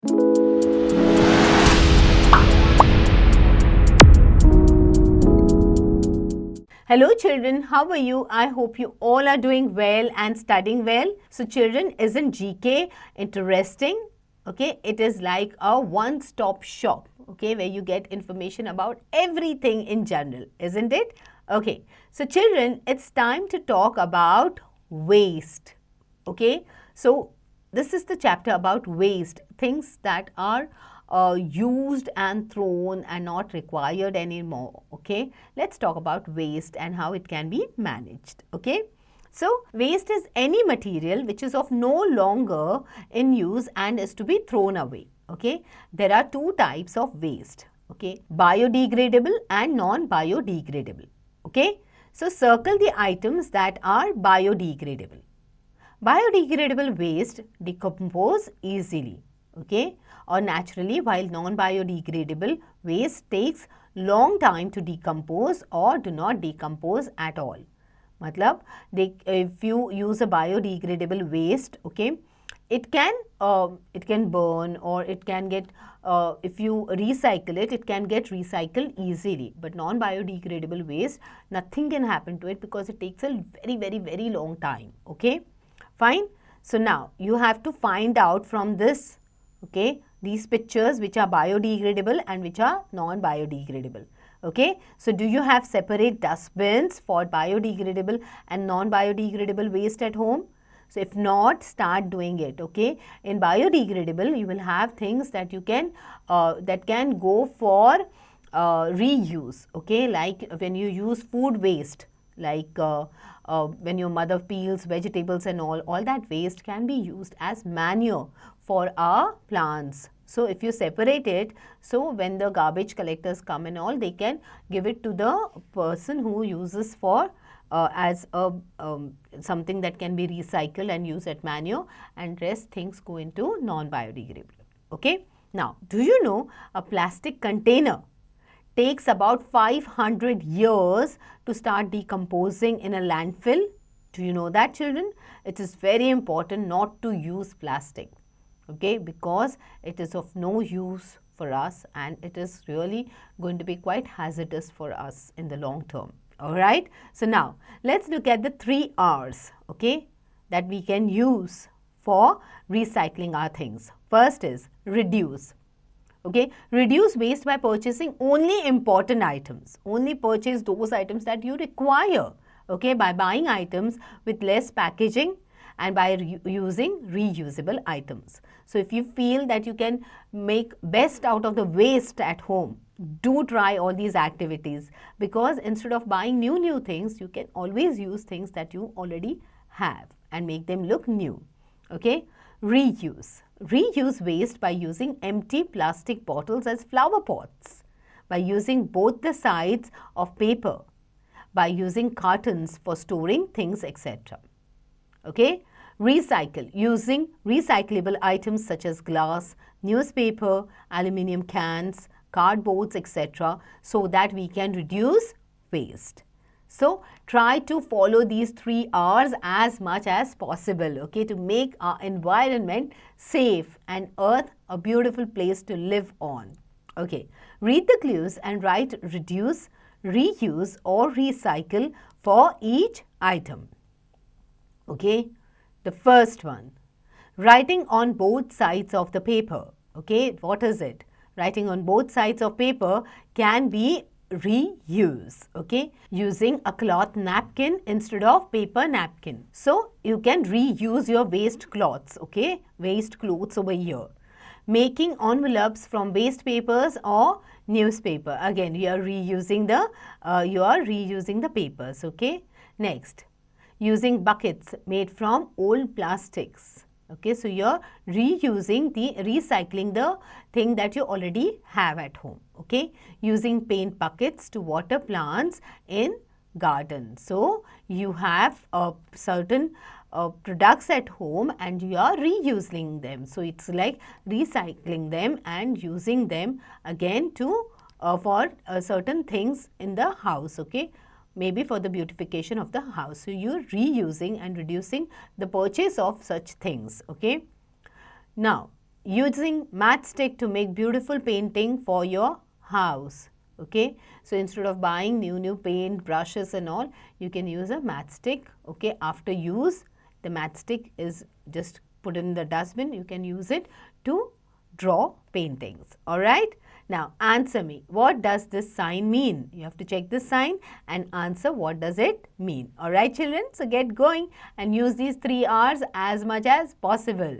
Hello children, how are you? I hope you all are doing well and studying well. So children, isn't GK interesting? Okay, it is like a one-stop shop, okay, where you get information about everything in general, isn't it? Okay, so children, it's time to talk about waste, okay. So this is the chapter about waste, things that are used and thrown and not required anymore, okay. Let's talk about waste and how it can be managed, okay. So waste is any material which is of no longer in use and is to be thrown away, okay. There are two types of waste, okay, biodegradable and non-biodegradable, okay. So circle the items that are biodegradable. Biodegradable waste decompose easily, okay, or naturally, while non-biodegradable waste takes long time to decompose or do not decompose at all. Matlab, if you use a biodegradable waste, okay, it can burn, or it can get, if you recycle it, it can get recycled easily. But non-biodegradable waste, nothing can happen to it because it takes a very long time, okay. Fine. So now you have to find out from this, okay, these pictures which are biodegradable and which are non-biodegradable, okay. So do you have separate dustbins for biodegradable and non-biodegradable waste at home? So if not, start doing it, okay. In biodegradable, you will have things that you can, that can go for reuse, okay, like when you use food waste, like when your mother peels vegetables and all that waste can be used as manure for our plants. So if you separate it, so when the garbage collectors come and all, they can give it to the person who uses for as a something that can be recycled and used as manure, and rest things go into non-biodegradable, okay. Now, do you know a plastic container takes about 500 years to start decomposing in a landfill? Do you know that, children? It is very important not to use plastic, okay, because it is of no use for us and it is really going to be quite hazardous for us in the long term. Alright, so now let's look at the 3 R's, okay, that we can use for recycling our things. First is reduce. Okay, reduce waste by purchasing only important items. Only purchase those items that you require, okay, by buying items with less packaging and by using reusable items. So if you feel that you can make best out of the waste at home, do try all these activities, because instead of buying new things, you can always use things that you already have and make them look new, okay. Reuse. Reuse waste by using empty plastic bottles as flower pots, by using both the sides of paper, by using cartons for storing things, etc. Okay. Recycle. Using recyclable items such as glass, newspaper, aluminium cans, cardboards, etc. so that we can reduce waste. So try to follow these 3 R's as much as possible, okay, to make our environment safe and earth a beautiful place to live on. Okay, read the clues and write reduce, reuse or recycle for each item. Okay, the first one, writing on both sides of the paper. Okay, what is it? Writing on both sides of paper can be reuse, okay, using a cloth napkin instead of paper napkin. So you can reuse your waste cloths, okay, waste clothes over here. Making envelopes from waste papers or newspaper. Again, you are reusing the papers, okay. Next, using buckets made from old plastics. Okay, so you're recycling the thing that you already have at home. Okay, using paint buckets to water plants in garden. So you have certain products at home and you are reusing them. So it's like recycling them and using them again to for certain things in the house. Okay, maybe for the beautification of the house. So you're reusing and reducing the purchase of such things. Okay. Now, using matchstick to make beautiful painting for your house. Okay, so instead of buying new paint brushes and all, you can use a matchstick. Okay, after use, the matchstick is just put in the dustbin. You can use it to draw paintings. All right, now answer me, what does this sign mean? You have to check this sign and answer what does it mean. All right, children, so get going and use these 3 R's as much as possible.